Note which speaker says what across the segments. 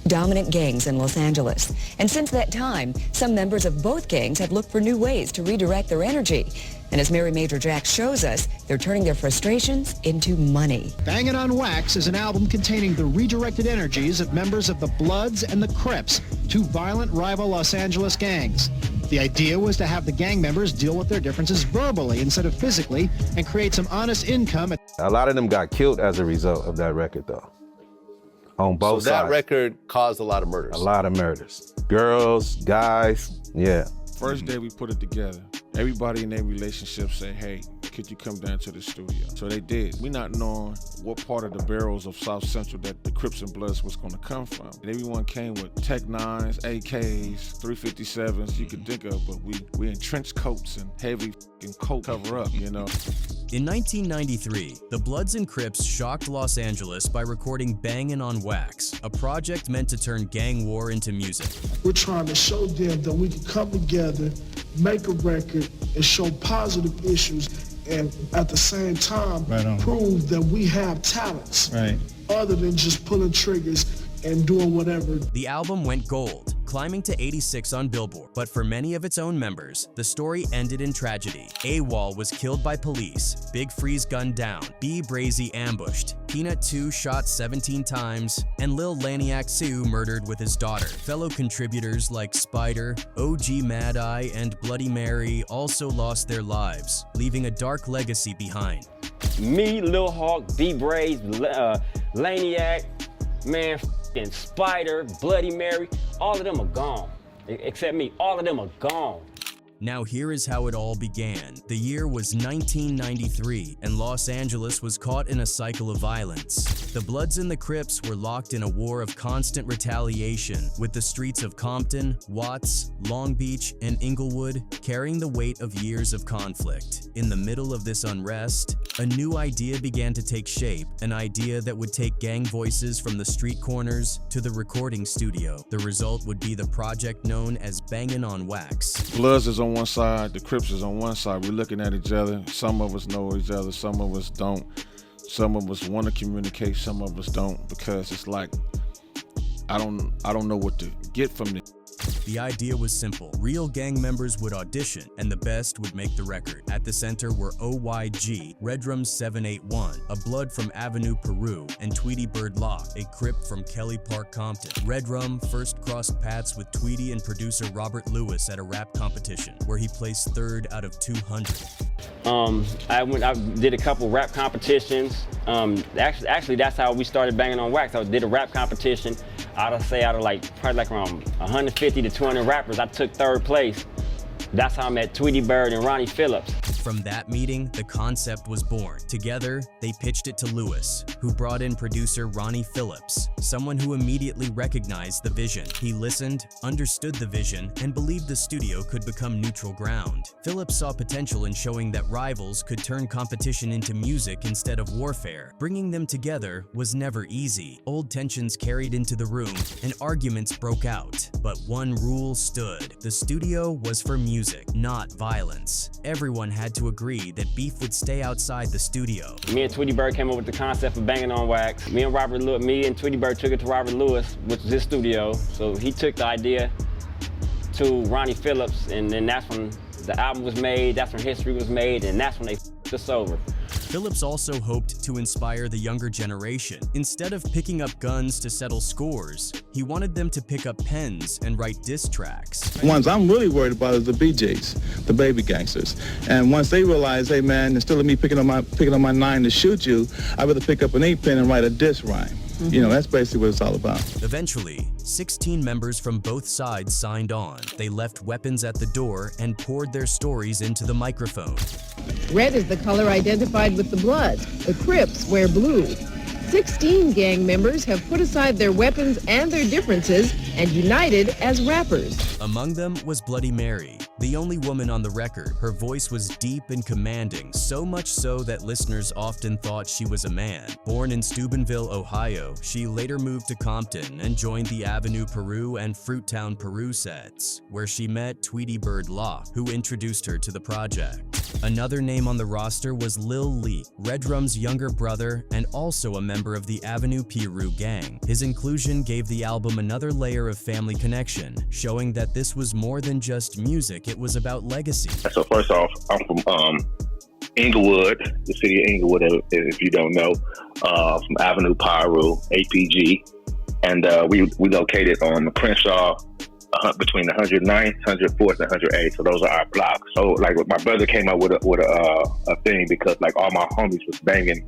Speaker 1: dominant gangs in Los Angeles. And since that time, some members of both gangs have looked for new ways to redirect their energy. And as Mary Major Jack shows us, they're turning their frustrations into money.
Speaker 2: Bangin' on Wax is an album containing the redirected energies of members of the Bloods and the Crips, two violent rival Los Angeles gangs. The idea was to have the gang members deal with their differences verbally instead of physically and create some honest income.
Speaker 3: A lot of them got killed as a result of that record, though. On both sides.
Speaker 4: So that record caused a lot of murders?
Speaker 3: A lot of murders. Girls, guys, yeah.
Speaker 5: First day we put it together, everybody in their relationship said, hey, could you come down to the studio? So they did. We not knowing what part of the barrels of South Central that the Crips and Bloods was gonna come from. And everyone came with Tech 9s, AKs, 357s you could think of, but we in trench coats and heavy coat cover up, you know.
Speaker 6: In 1993, the Bloods and Crips shocked Los Angeles by recording Bangin' on Wax, a project meant to turn gang war into music.
Speaker 7: We're trying to show them that we can come together, make a record, and show positive issues, and at the same time, prove that we have talents, other than just pulling triggers and doing whatever.
Speaker 6: The album went gold, climbing to 86 on Billboard. But for many of its own members, the story ended in tragedy. AWOL was killed by police, Big Freeze gunned down, B Brazy ambushed, Peanut 2 shot 17 times, and Lil Laniac Sue murdered with his daughter. Fellow contributors like Spider, OG Mad Eye, and Bloody Mary also lost their lives, leaving a dark legacy behind.
Speaker 8: Me, Lil Hawk, B Brazy, Laniac, man, and Spider, Bloody Mary, all of them are gone. Except me, all of them are gone.
Speaker 6: Now here is how it all began. The year was 1993, and Los Angeles was caught in a cycle of violence. The Bloods and the Crips were locked in a war of constant retaliation, with the streets of Compton, Watts, Long Beach, and Inglewood carrying the weight of years of conflict. In the middle of this unrest, a new idea began to take shape, an idea that would take gang voices from the street corners to the recording studio. The result would be the project known as Bangin' on Wax.
Speaker 5: Bloods is on one side, the Crips is on one side. We're looking at each other. Some of us know each other, some of us don't. Some of us want to communicate, some of us don't, because it's like, I don't know what to get from this.
Speaker 6: The idea was simple. Real gang members would audition, and the best would make the record. At the center were OYG, Redrum 781, a Blood from Avenue, Peru, and Tweety Bird Locke, a Crip from Kelly Park, Compton. Redrum first crossed paths with Tweety and producer Robert Lewis at a rap competition, where he placed 3rd out of 200.
Speaker 8: I did a couple rap competitions. Actually, that's how we started Bangin' on Wax. I did a rap competition. Out of probably around 150 to 200 rappers, I took 3rd place. That's how I met Tweety Bird and Ronnie Phillips.
Speaker 6: From that meeting, the concept was born. Together, they pitched it to Lewis, who brought in producer Ronnie Phillips, someone who immediately recognized the vision. He listened, understood the vision, and believed the studio could become neutral ground. Phillips saw potential in showing that rivals could turn competition into music instead of warfare. Bringing them together was never easy. Old tensions carried into the room, and arguments broke out. But one rule stood. The studio was for music, not violence. Everyone had to agree that beef would stay outside the studio.
Speaker 8: Me and Tweety Bird came up with the concept of Bangin' on Wax. Me and Tweety Bird took it to Robert Lewis, which was his studio. So he took the idea to Ronnie Phillips, and then that's when the album was made, that's when history was made, and that's when they f***ed us over.
Speaker 6: Phillips also hoped to inspire the younger generation. Instead of picking up guns to settle scores, he wanted them to pick up pens and write diss tracks.
Speaker 9: The ones I'm really worried about is the BJs, the baby gangsters. And once they realize, hey man, instead of me picking up my 9 to shoot you, I'd rather pick up an 8 pen and write a diss rhyme. You know, that's basically what it's all about.
Speaker 6: Eventually, 16 members from both sides signed on. They left weapons at the door and poured their stories into the microphone.
Speaker 10: Red is the color identified with the Bloods. The Crips wear blue. 16 gang members have put aside their weapons and their differences and united as rappers.
Speaker 6: Among them was Bloody Mary, the only woman on the record. Her voice was deep and commanding, so much so that listeners often thought she was a man. Born in Steubenville, Ohio, she later moved to Compton and joined the Avenue Peru and Fruittown Peru sets, where she met Tweety Bird Locke, who introduced her to the project. Another name on the roster was Lil Lee, Redrum's younger brother and also a member of the Avenue Piru gang. His inclusion gave the album another layer of family connection, showing that this was more than just music, it was about legacy.
Speaker 11: So first off, I'm from Inglewood, the city of Inglewood, if you don't know, from Avenue Piru, APG, and we located on Crenshaw, between the 109th, 104th, and 108th. So those are our blocks. So like my brother came up with a thing because like all my homies was banging.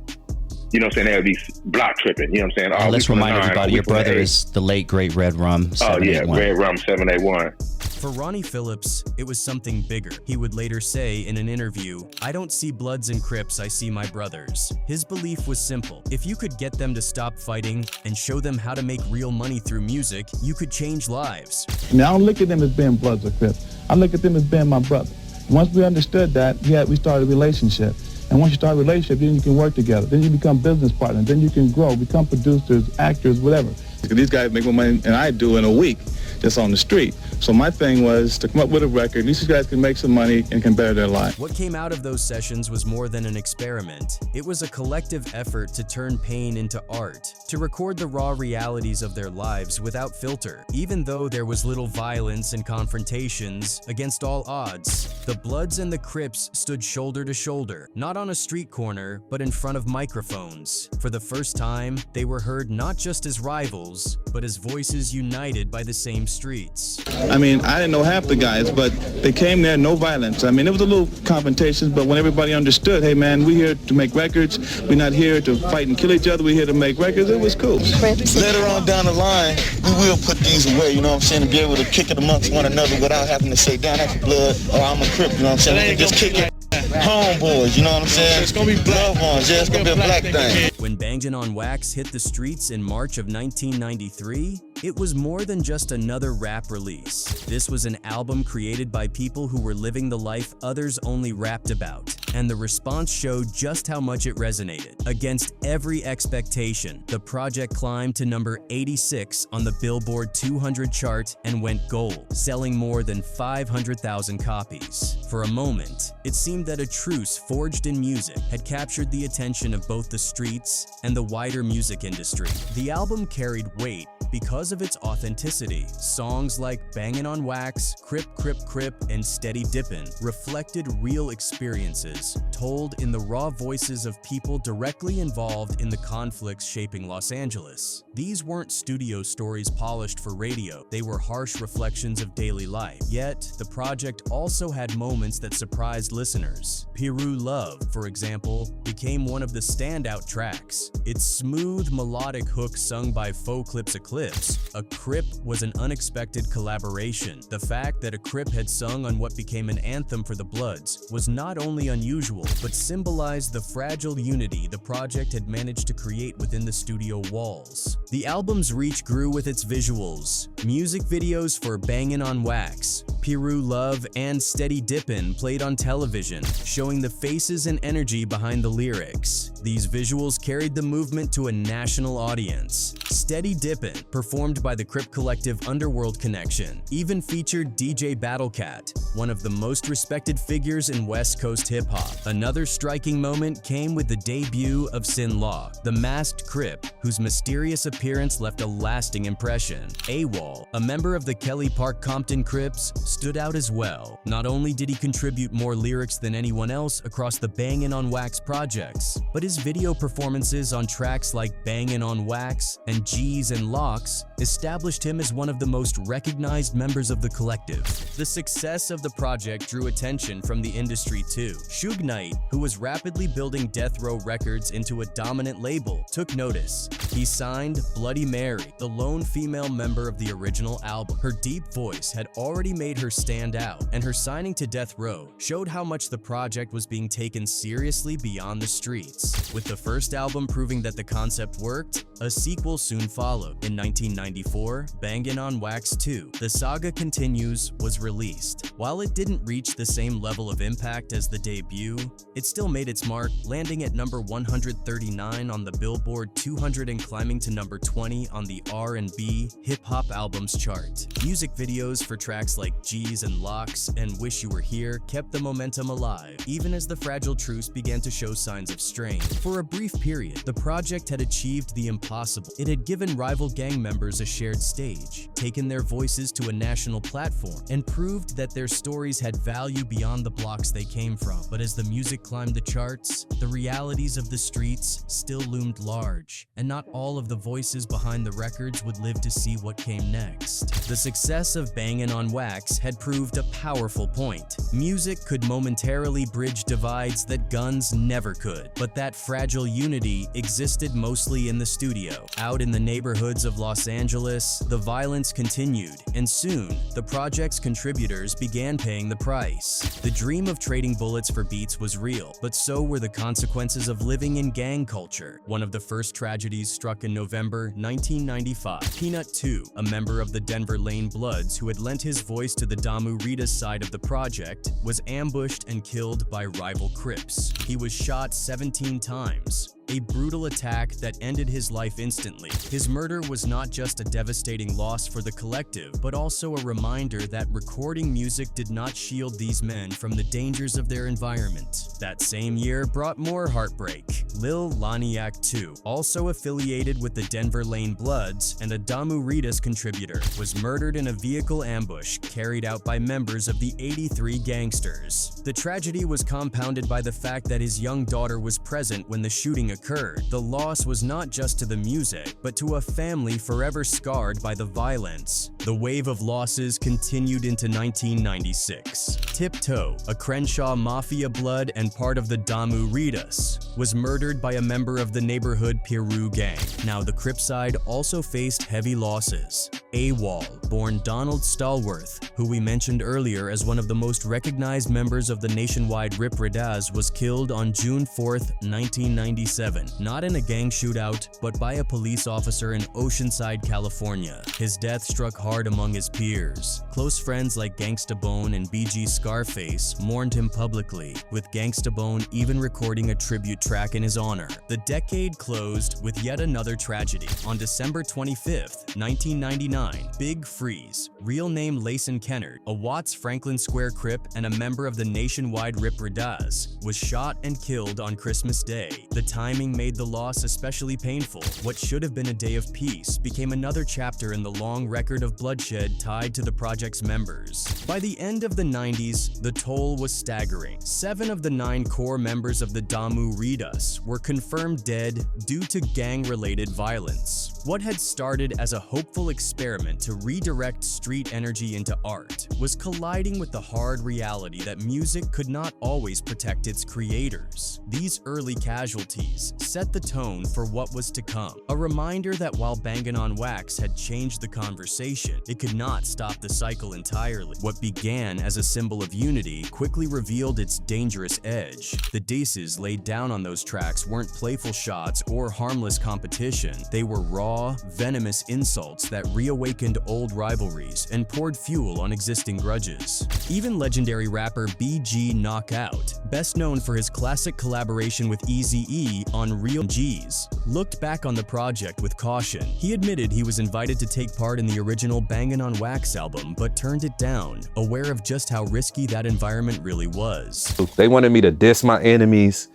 Speaker 11: You know what I'm saying? They would be block tripping. You know what I'm saying?
Speaker 12: Well, let's remind everybody, your brother is the late, great Red Rum 781.
Speaker 11: Oh, yeah, Red Rum 781.
Speaker 6: For Ronnie Phillips, it was something bigger. He would later say in an interview, "I don't see Bloods and Crips, I see my brothers." His belief was simple. If you could get them to stop fighting and show them how to make real money through music, you could change lives.
Speaker 9: I mean, I don't look at them as being Bloods or Crips. I look at them as being my brother. Once we understood that, we started a relationship. And once you start a relationship, then you can work together. Then you become business partners. Then you can grow, become producers, actors, whatever. These guys make more money than I do in a week just on the street. So my thing was to come up with a record. These guys can make some money and can better their life.
Speaker 6: What came out of those sessions was more than an experiment. It was a collective effort to turn pain into art, to record the raw realities of their lives without filter. Even though there was little violence and confrontations, against all odds, the Bloods and the Crips stood shoulder to shoulder, not on a street corner, but in front of microphones. For the first time, they were heard not just as rivals, but as voices united by the same streets.
Speaker 9: I mean, I didn't know half the guys, but they came there, no violence. I mean, it was a little confrontations, but when everybody understood, hey man, we're here to make records. We're not here to fight and kill each other. We're here to make records. It was cool.
Speaker 13: Later on down the line, we will put these away, you know what I'm saying, to be able to kick it amongst one another without having to say, damn, that's a Blood, or I'm a Crip, you know what I'm saying? We can just kick it. Homeboys, you know what I'm saying? It's gonna be blood ones, yeah, it's gonna be a black thing.
Speaker 6: When Bangin on Wax hit the streets in March of 1993, it was more than just another rap release. This was an album created by people who were living the life others only rapped about, and the response showed just how much it resonated. Against every expectation, the project climbed to number 86 on the Billboard 200 chart and went gold, selling more than 500,000 copies. For a moment, it seemed that a truce forged in music had captured the attention of both the streets and the wider music industry. The album carried weight because of its authenticity. Songs like Bangin' on Wax, Crip, Crip, Crip, and Steady Dippin' reflected real experiences, told in the raw voices of people directly involved in the conflicts shaping Los Angeles. These weren't studio stories polished for radio, they were harsh reflections of daily life. Yet, the project also had moments that surprised listeners. Piru Love, for example, became one of the standout tracks. Its smooth, melodic hook sung by Faux Clips Eclipse, a Crip was an unexpected collaboration. The fact that a Crip had sung on what became an anthem for the Bloods was not only unusual, but symbolized the fragile unity the project had managed to create within the studio walls. The album's reach grew with its visuals. Music videos for Bangin' on Wax, Piru Love, and Steady Dippin' played on television, showing the faces and energy behind the lyrics. These visuals carried the movement to a national audience. Steady Dippin', performed by the Crip collective Underworld Connection, even featured DJ Battlecat, one of the most respected figures in West Coast hip-hop. Another striking moment came with the debut of Sin Law, the masked Crip, whose mysterious appearance left a lasting impression. AWOL, a member of the Kelly Park Compton Crips, stood out as well. Not only did he contribute more lyrics than anyone else across the Bangin' on Wax projects, but his video performances on tracks like Bangin' on Wax and G's and Locks established him as one of the most recognized members of the collective. The success of the project drew attention from the industry too. Suge Knight, who was rapidly building Death Row Records into a dominant label, took notice. He signed Bloody Mary, the lone female member of the original album. Her deep voice had already made her stand out, and her signing to Death Row showed how much the project was being taken seriously beyond the streets. With the first album proving that the concept worked, a sequel soon followed. In 1994, Bangin' on Wax 2, The Saga Continues, was released. While it didn't reach the same level of impact as the debut, debut, it still made its mark, landing at number 139 on the Billboard 200 and climbing to number 20 on the R&B hip-hop albums chart. Music videos for tracks like G's and Locks and Wish You Were Here kept the momentum alive, even as the fragile Truce began to show signs of strain. For a brief period, the project had achieved the impossible. It had given rival gang members a shared stage, taken their voices to a national platform, and proved that their stories had value beyond the blocks they came from. But as the music climbed the charts, the realities of the streets still loomed large, and not all of the voices behind the records would live to see what came next. The success of Bangin' on Wax had proved a powerful point. Music could momentarily bridge divides that guns never could, but that fragile unity existed mostly in the studio. Out in the neighborhoods of Los Angeles, the violence continued, and soon, the project's contributors began paying the price. The dream of trading bullets for beats was real, but so were the consequences of living in gang culture. One of the first tragedies struck in November 1995. Peanut 2, a member of the Denver Lane Bloods who had lent his voice to the Damu Ridas side of the project, was ambushed and killed by rival Crips. He was shot 17 times. A brutal attack that ended his life instantly. His murder was not just a devastating loss for the collective, but also a reminder that recording music did not shield these men from the dangers of their environment. That same year brought more heartbreak. Lil Laniak 2, also affiliated with the Denver Lane Bloods and a Damu Ridas contributor, was murdered in a vehicle ambush carried out by members of the 83 Gangsters. The tragedy was compounded by the fact that his young daughter was present when the shooting occurred. The loss was not just to the music, but to a family forever scarred by the violence. The wave of losses continued into 1996. Tiptoe, a Crenshaw Mafia blood and part of the Damu Ridas, was murdered by a member of the neighborhood Peru gang. Now, the Crip side also faced heavy losses. AWOL, born Donald Stallworth, who we mentioned earlier as one of the most recognized members of the nationwide Rip Ridaz, was killed on June 4, 1997. Not in a gang shootout, but by a police officer in Oceanside, California. His death struck hard among his peers. Close friends like Gangsta Bone and BG Scarface mourned him publicly, with Gangsta Bone even recording a tribute track in his honor. The decade closed with yet another tragedy. On December 25, 1999, Big Freeze, real name Layson Kennard, a Watts Franklin Square Crip and a member of the nationwide Rip Ridaz, was shot and killed on Christmas Day. The timing made the loss especially painful. What should have been a day of peace became another chapter in the long record of bloodshed tied to the project's members. By the end of the 90s, the toll was staggering. 7 of the 9 core members of the Damu Ridas were confirmed dead due to gang-related violence. What had started as a hopeful experiment to redirect street energy into art was colliding with the hard reality that music could not always protect its creators. These early casualties set the tone for what was to come. A reminder that while Bangin' on Wax had changed the conversation, it could not stop the cycle entirely. What began as a symbol of unity quickly revealed its dangerous edge. The dices laid down on those tracks weren't playful shots or harmless competition. They were raw, venomous insults that reawakened old rivalries and poured fuel on existing grudges. Even legendary rapper BG Knockout, best known for his classic collaboration with Eazy-E on Real G's, looked back on the project with caution. He admitted he was invited to take part in the original Bangin' on Wax album, but turned it down, aware of just how risky that environment really was.
Speaker 3: They wanted me to diss my enemies,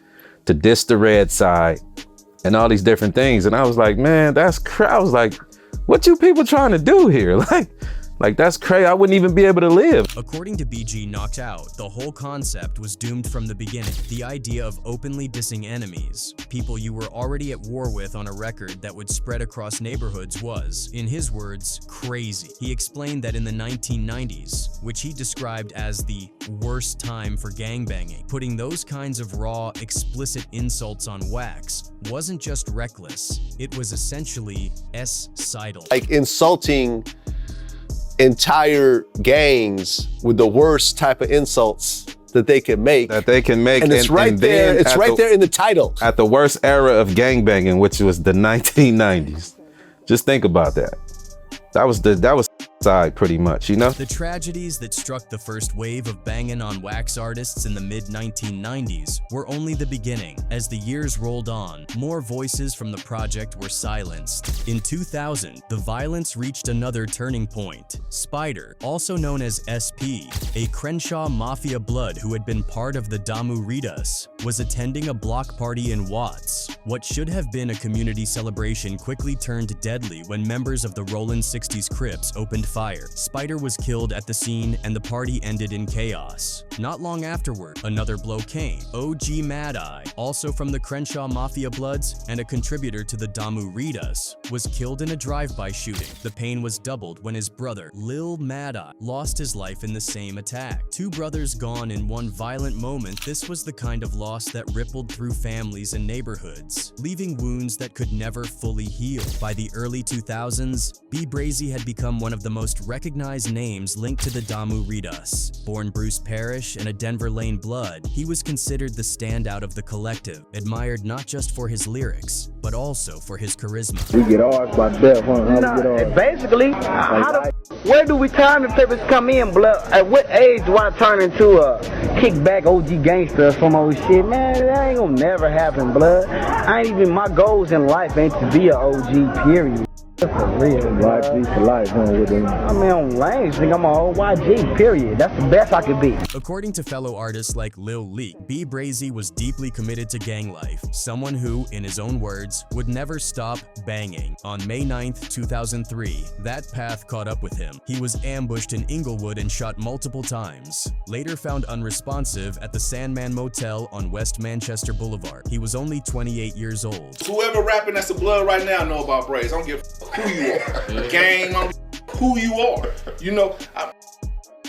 Speaker 3: to diss the red side, and all these different things. And I was like, man, that's crazy. I was like, what you people trying to do here? Like that's crazy. I wouldn't even be able to live.
Speaker 6: According to BG Knockout, the whole concept was doomed from the beginning. The idea of openly dissing enemies, people you were already at war with on a record that would spread across neighborhoods was, in his words, crazy. He explained that in the 1990s, which he described as the worst time for gangbanging, putting those kinds of raw, explicit insults on wax wasn't just reckless, it was essentially S-sidal.
Speaker 4: Like insulting entire gangs with the worst type of insults that they can make.
Speaker 3: And
Speaker 4: it's right there. It's right there in the title.
Speaker 3: At the worst era of gangbanging, which was the 1990s. Just think about that. That was side pretty much, you know?
Speaker 6: The tragedies that struck the first wave of Bangin on Wax artists in the mid-1990s were only the beginning. As the years rolled on, more voices from the project were silenced. In 2000, the violence reached another turning point. Spider, also known as SP, a Crenshaw Mafia blood who had been part of the Damu Ridas, was attending a block party in Watts. What should have been a community celebration quickly turned deadly when members of the Rollin' 60s Crips opened fire. Spider was killed at the scene and the party ended in chaos. Not long afterward, another blow came. OG Mad Eye, also from the Crenshaw Mafia Bloods and a contributor to the Damu Ridas, was killed in a drive-by shooting. The pain was doubled when his brother, Lil Mad Eye, lost his life in the same attack. Two brothers gone in one violent moment. This was the kind of loss that rippled through families and neighborhoods, leaving wounds that could never fully heal. By the early 2000s, B. Brazy had become one of the most recognized names linked to the Damu Ridas. Born Bruce Parrish and a Denver Lane blood, he was considered the standout of the collective, admired not just for his lyrics, but also for his charisma.
Speaker 14: We get ours by death, huh? How we get ours? Basically, where do retirement papers come in, blood? At what age do I turn into a kickback OG gangster or some old shit? Man, that ain't gonna never happen, blood. I ain't even, my goals in life ain't to be a OG, period. For real, YG for life, huh? With them. I mean, on lanes, think I'm a old YG, period. That's the best I could be.
Speaker 6: According to fellow artists like Lil Leak, B. Brazy was deeply committed to gang life, someone who, in his own words, would never stop banging. On May 9th, 2003, that path caught up with him. He was ambushed in Inglewood and shot multiple times. Later found unresponsive at the Sandman Motel on West Manchester Boulevard. He was only 28 years old.
Speaker 15: Whoever rapping that's the blood right now know about Brazy. I don't give who you are. Gang, I don't who you are. You know,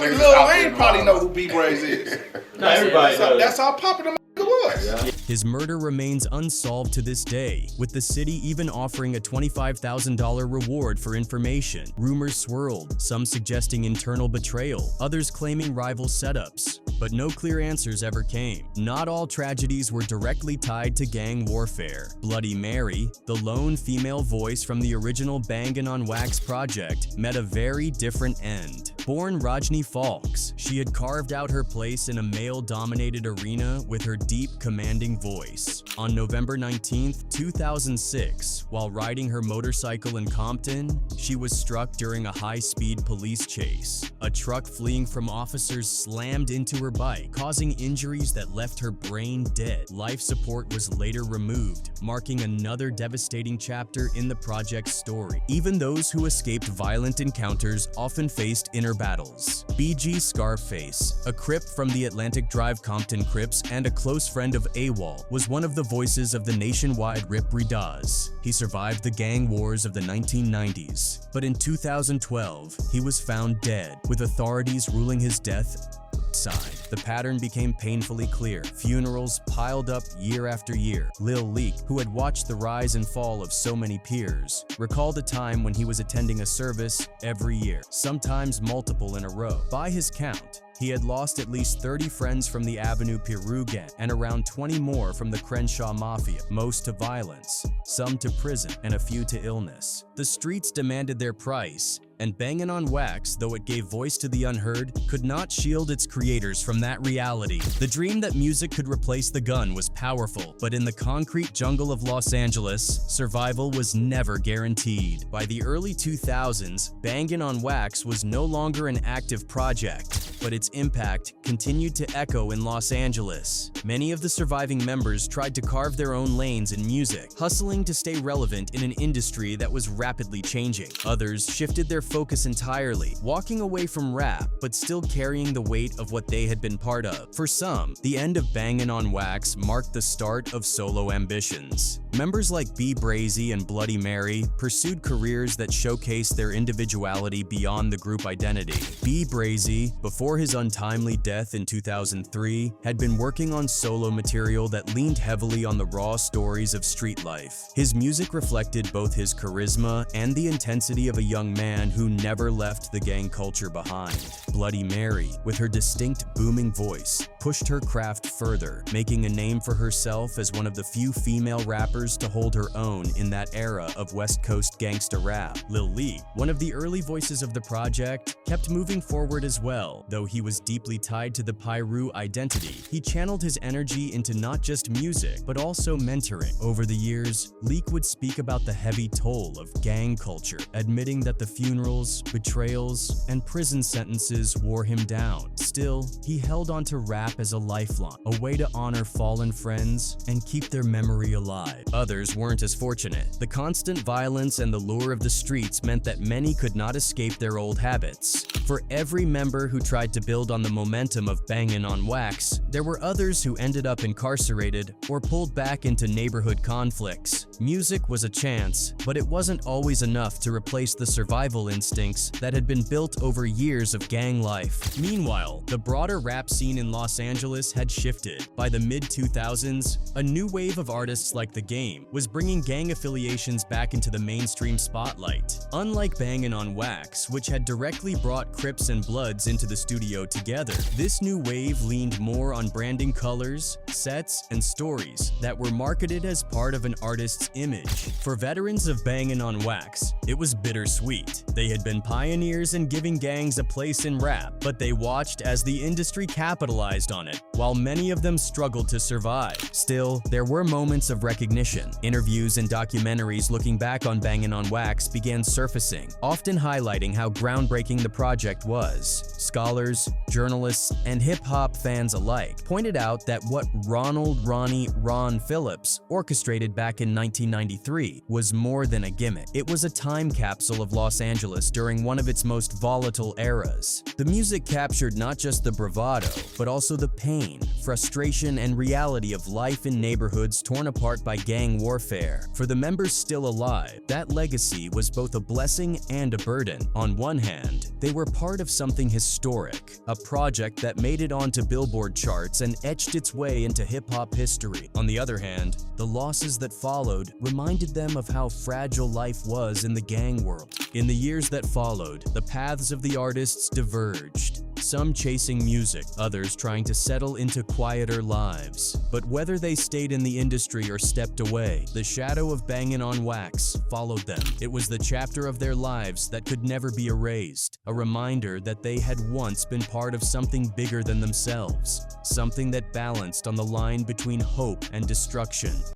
Speaker 15: Lil Wayne probably know who B. Brazy is. Everybody knows. That's how popular the was.
Speaker 6: His murder remains unsolved to this day, with the city even offering a $25,000 reward for information. Rumors swirled, some suggesting internal betrayal, others claiming rival setups. But no clear answers ever came. Not all tragedies were directly tied to gang warfare. Bloody Mary, the lone female voice from the original Bangin on Wax project, met a very different end. Born Rajni Falks, she had carved out her place in a male-dominated arena with her deep, commanding voice. On November 19th, 2006, while riding her motorcycle in Compton, she was struck during a high-speed police chase. A truck fleeing from officers slammed into her bike, causing injuries that left her brain dead. Life support was later removed, marking another devastating chapter in the project's story. Even those who escaped violent encounters often faced inner battles. BG Scarface, a Crip from the Atlantic Drive Compton Crips and a close friend of AWOL, was one of the voices of the nationwide Rip Ridaz. He survived the gang wars of the 1990s, but in 2012, he was found dead, with authorities ruling his death side. The pattern became painfully clear. Funerals piled up year after year. Lil Leak, who had watched the rise and fall of so many peers, recalled a time when he was attending a service every year, sometimes multiple in a row. By his count, he had lost at least 30 friends from the Avenue Peru gang and around 20 more from the Crenshaw Mafia, most to violence, some to prison, and a few to illness. The streets demanded their price, and Bangin on Wax, though it gave voice to the unheard, could not shield its creators from that reality. The dream that music could replace the gun was powerful, but in the concrete jungle of Los Angeles, survival was never guaranteed. By the early 2000s, Bangin on Wax was no longer an active project, but its impact continued to echo in Los Angeles. Many of the surviving members tried to carve their own lanes in music, hustling to stay relevant in an industry that was rapidly changing. Others shifted their focus entirely, walking away from rap, but still carrying the weight of what they had been part of. For some, the end of Bangin on Wax marked the start of solo ambitions. Members like B. Brazy and Bloody Mary pursued careers that showcased their individuality beyond the group identity. B. Brazy, before his untimely death in 2003, had been working on solo material that leaned heavily on the raw stories of street life. His music reflected both his charisma and the intensity of a young man who never left the gang culture behind. Bloody Mary, with her distinct booming voice, pushed her craft further, making a name for herself as one of the few female rappers poised to hold her own in that era of West Coast gangsta rap. Lil Lee, one of the early voices of the project, kept moving forward as well. Though he was deeply tied to the Piru identity, he channeled his energy into not just music, but also mentoring. Over the years, Leak would speak about the heavy toll of gang culture, admitting that the funerals, betrayals, and prison sentences wore him down. Still, he held on to rap as a lifeline, a way to honor fallen friends and keep their memory alive. Others weren't as fortunate. The constant violence and the lure of the streets meant that many could not escape their old habits. For every member who tried to build on the momentum of Bangin' on Wax, there were others who ended up incarcerated or pulled back into neighborhood conflicts. Music was a chance, but it wasn't always enough to replace the survival instincts that had been built over years of gang life. Meanwhile, the broader rap scene in Los Angeles had shifted. By the mid-2000s, a new wave of artists like The Game was bringing gang affiliations back into the mainstream spotlight. Unlike Bangin' on Wax, which had directly brought Crips and Bloods into the studio together, this new wave leaned more on branding colors, sets, and stories that were marketed as part of an artist's image. For veterans of Bangin' on Wax, it was bittersweet. They had been pioneers in giving gangs a place in rap, but they watched as the industry capitalized on it, while many of them struggled to survive. Still, there were moments of recognition. Interviews and documentaries looking back on Bangin' on Wax began surfacing, often highlighting how groundbreaking the project was. Scholars, journalists, and hip-hop fans alike pointed out that what Ronnie Phillips orchestrated back in 1993 was more than a gimmick. It was a time capsule of Los Angeles during one of its most volatile eras. The music captured not just the bravado, but also the pain, frustration, and reality of life in neighborhoods torn apart by gang warfare. For the members still alive, that legacy was both a blessing and a burden. On one hand, they were part of something historic, a project that made it onto Billboard charts and etched its way into hip-hop history. On the other hand, the losses that followed reminded them of how fragile life was in the gang world. In the years that followed, the paths of the artists diverged. Some chasing music, others trying to settle into quieter lives. But whether they stayed in the industry or stepped away, the shadow of Bangin' on Wax followed them. It was the chapter of their lives that could never be erased, a reminder that they had once been part of something bigger than themselves, something that balanced on the line between hope and destruction.